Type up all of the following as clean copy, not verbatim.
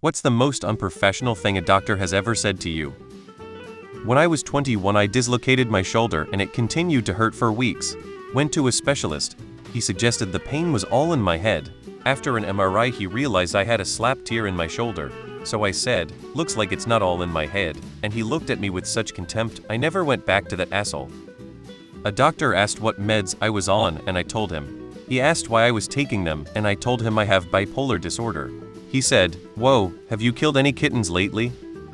What's the most unprofessional thing a doctor has ever said to you? When I was 21, I dislocated my shoulder and it continued to hurt for weeks. Went to a specialist. He suggested the pain was all in my head. After an MRI, he realized I had a slap tear in my shoulder. So I said, "Looks like it's not all in my head." And he looked at me with such contempt, I never went back to that asshole. A doctor asked what meds I was on and I told him. He asked why I was taking them and I told him I have bipolar disorder. He said, "Whoa, have you killed any kittens lately?"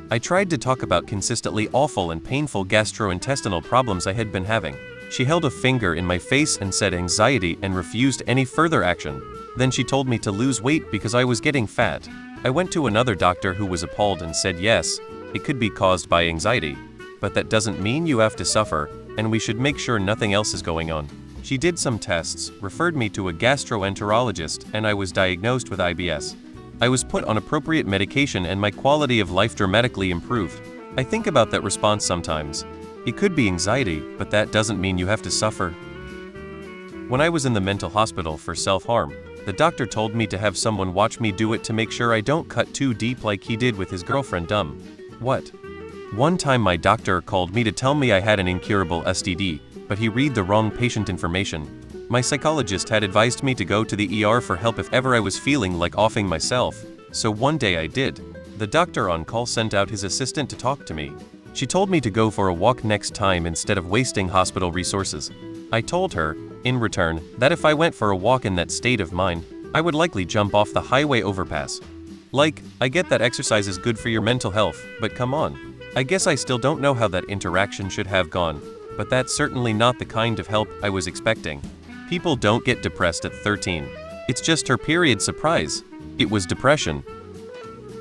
I tried to talk about consistently awful and painful gastrointestinal problems I had been having. She held a finger in my face and said anxiety and refused any further action. Then she told me to lose weight because I was getting fat. I went to another doctor who was appalled and said yes, it could be caused by anxiety. But that doesn't mean you have to suffer, and we should make sure nothing else is going on. She did some tests, referred me to a gastroenterologist, and I was diagnosed with IBS. I was put on appropriate medication and my quality of life dramatically improved. I think about that response sometimes. It could be anxiety, but that doesn't mean you have to suffer. When I was in the mental hospital for self-harm, the doctor told me to have someone watch me do it to make sure I don't cut too deep like he did with his girlfriend. Dumb. What? One time my doctor called me to tell me I had an incurable STD, but he read the wrong patient information. My psychologist had advised me to go to the ER for help if ever I was feeling like offing myself, so one day I did. The doctor on call sent out his assistant to talk to me. She told me to go for a walk next time instead of wasting hospital resources. I told her, in return, that if I went for a walk in that state of mind, I would likely jump off the highway overpass. Like, I get that exercise is good for your mental health, but come on. I guess I still don't know how that interaction should have gone, but that's certainly not the kind of help I was expecting. People don't get depressed at 13. It's just her period. Surprise. It was depression.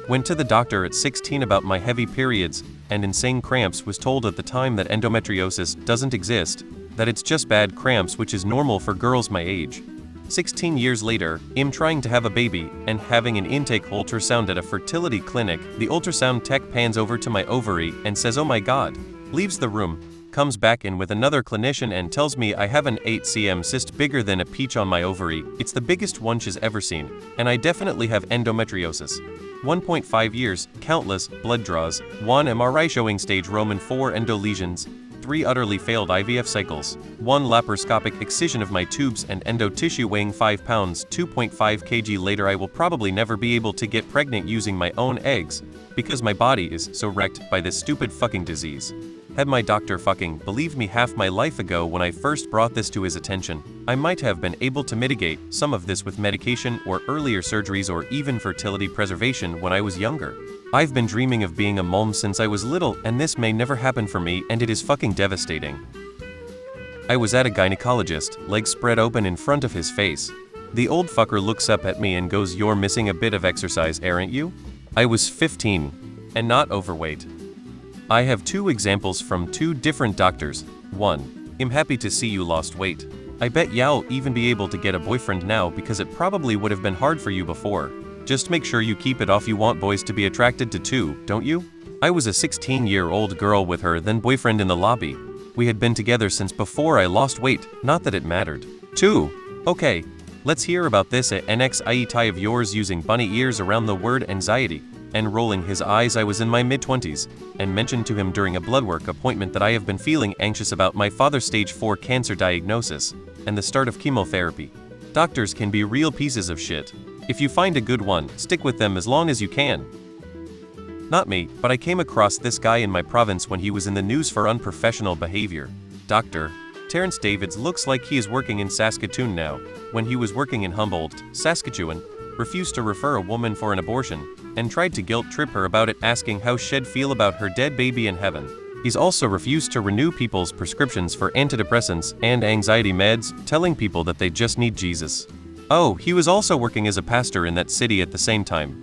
Went to the doctor at 16 about my heavy periods and insane cramps. Was told at the time that endometriosis doesn't exist, that it's just bad cramps which is normal for girls my age. 16 years later, I'm trying to have a baby and having an intake ultrasound at a fertility clinic. The ultrasound tech pans over to my ovary and says, "Oh my god," leaves the room, comes back in with another clinician and tells me I have an 8 cm cyst bigger than a peach on my ovary. It's the biggest one she's ever seen, and I definitely have endometriosis. 1.5 years, countless blood draws, 1 MRI showing stage Roman 4 endolesions, 3 utterly failed IVF cycles, 1 laparoscopic excision of my tubes and endo tissue weighing 5 pounds, 2.5 kg later. I will probably never be able to get pregnant using my own eggs, because my body is so wrecked by this stupid fucking disease. Had my doctor fucking believed me half my life ago when I first brought this to his attention, I might have been able to mitigate some of this with medication or earlier surgeries or even fertility preservation when I was younger. I've been dreaming of being a mom since I was little, and this may never happen for me, and it is fucking devastating. I was at a gynecologist, legs spread open in front of his face. The old fucker looks up at me and goes, "You're missing a bit of exercise, aren't you?" I was 15, and not overweight. I have 2 examples from 2 different doctors. 1. I'm happy to see you lost weight. I bet you'll even be able to get a boyfriend now because it probably would have been hard for you before. Just make sure you keep it off. You want boys to be attracted to too, don't you? I was a 16-year-old girl with her then boyfriend in the lobby. We had been together since before I lost weight, not that it mattered. 2. Okay, let's hear about this anxiety of yours using bunny ears around the word anxiety. And rolling his eyes. I was in my mid-20s, and mentioned to him during a bloodwork appointment that I have been feeling anxious about my father's stage 4 cancer diagnosis, and the start of chemotherapy. Doctors can be real pieces of shit. If you find a good one, stick with them as long as you can. Not me, but I came across this guy in my province when he was in the news for unprofessional behavior. Dr. Terrence Davids looks like he is working in Saskatoon now. When he was working in Humboldt, Saskatchewan, refused to refer a woman for an abortion, and tried to guilt trip her about it, asking how she'd feel about her dead baby in heaven. He's also refused to renew people's prescriptions for antidepressants and anxiety meds, telling people that they just need Jesus. Oh, he was also working as a pastor in that city at the same time,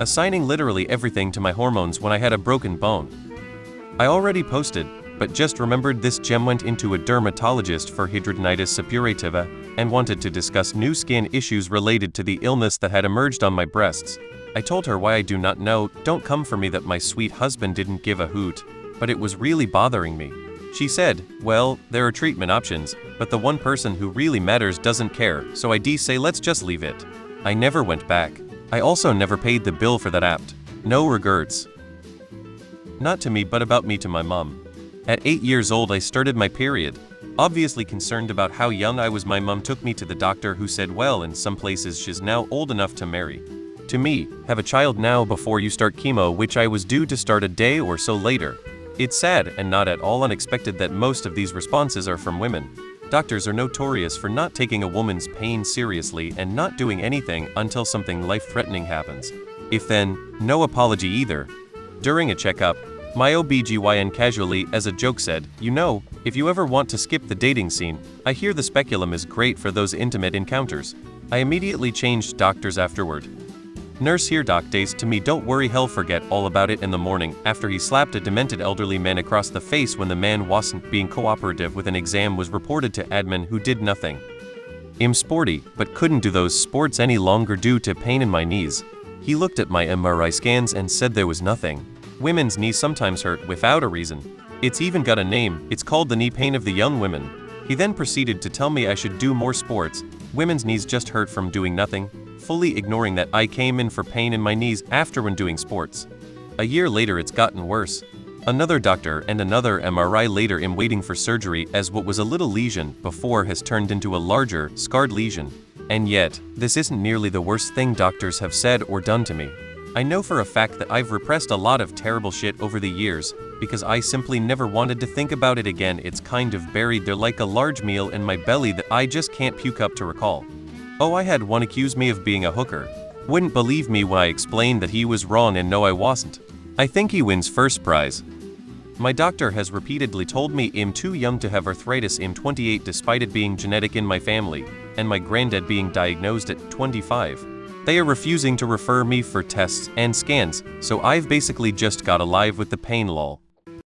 assigning literally everything to my hormones when I had a broken bone. I already posted, but just remembered this gem went into a dermatologist for hidradenitis suppurativa and wanted to discuss new skin issues related to the illness that had emerged on my breasts. I told her why I do not know, don't come for me, that my sweet husband didn't give a hoot, but it was really bothering me. She said, well, there are treatment options, but the one person who really matters doesn't care, so I say let's just leave it. I never went back. I also never paid the bill for that apt. No regrets. Not to me but about me to my mom. At 8 years old I started my period. Obviously concerned about how young I was, my mom took me to the doctor, who said, well, in some places she's now old enough to marry. To me, have a child now before you start chemo, which I was due to start a day or so later. It's sad and not at all unexpected that most of these responses are from women. Doctors are notorious for not taking a woman's pain seriously and not doing anything until something life-threatening happens. If then, no apology either. During a checkup, my OBGYN casually as a joke said, you know, if you ever want to skip the dating scene, I hear the speculum is great for those intimate encounters. I immediately changed doctors afterward. Nurse here doc days to me, don't worry, he'll forget all about it in the morning, after he slapped a demented elderly man across the face when the man wasn't being cooperative with an exam was reported to admin, who did nothing. I'm sporty, but couldn't do those sports any longer due to pain in my knees. He looked at my MRI scans and said there was nothing. Women's knees sometimes hurt without a reason. It's even got a name, it's called the knee pain of the young women. He then proceeded to tell me I should do more sports. Women's knees just hurt from doing nothing, fully ignoring that I came in for pain in my knees after when doing sports. A year later it's gotten worse. Another doctor and another MRI later, I'm waiting for surgery, as what was a little lesion before has turned into a larger, scarred lesion. And yet, this isn't nearly the worst thing doctors have said or done to me. I know for a fact that I've repressed a lot of terrible shit over the years, because I simply never wanted to think about it again. It's kind of buried there like a large meal in my belly that I just can't puke up to recall. Oh, I had one accuse me of being a hooker. Wouldn't believe me when I explained that he was wrong, and no, I wasn't. I think he wins first prize. My doctor has repeatedly told me I'm too young to have arthritis. I'm 28 despite it being genetic in my family, and my granddad being diagnosed at 25. They are refusing to refer me for tests and scans, so I've basically just got alive with the pain lol.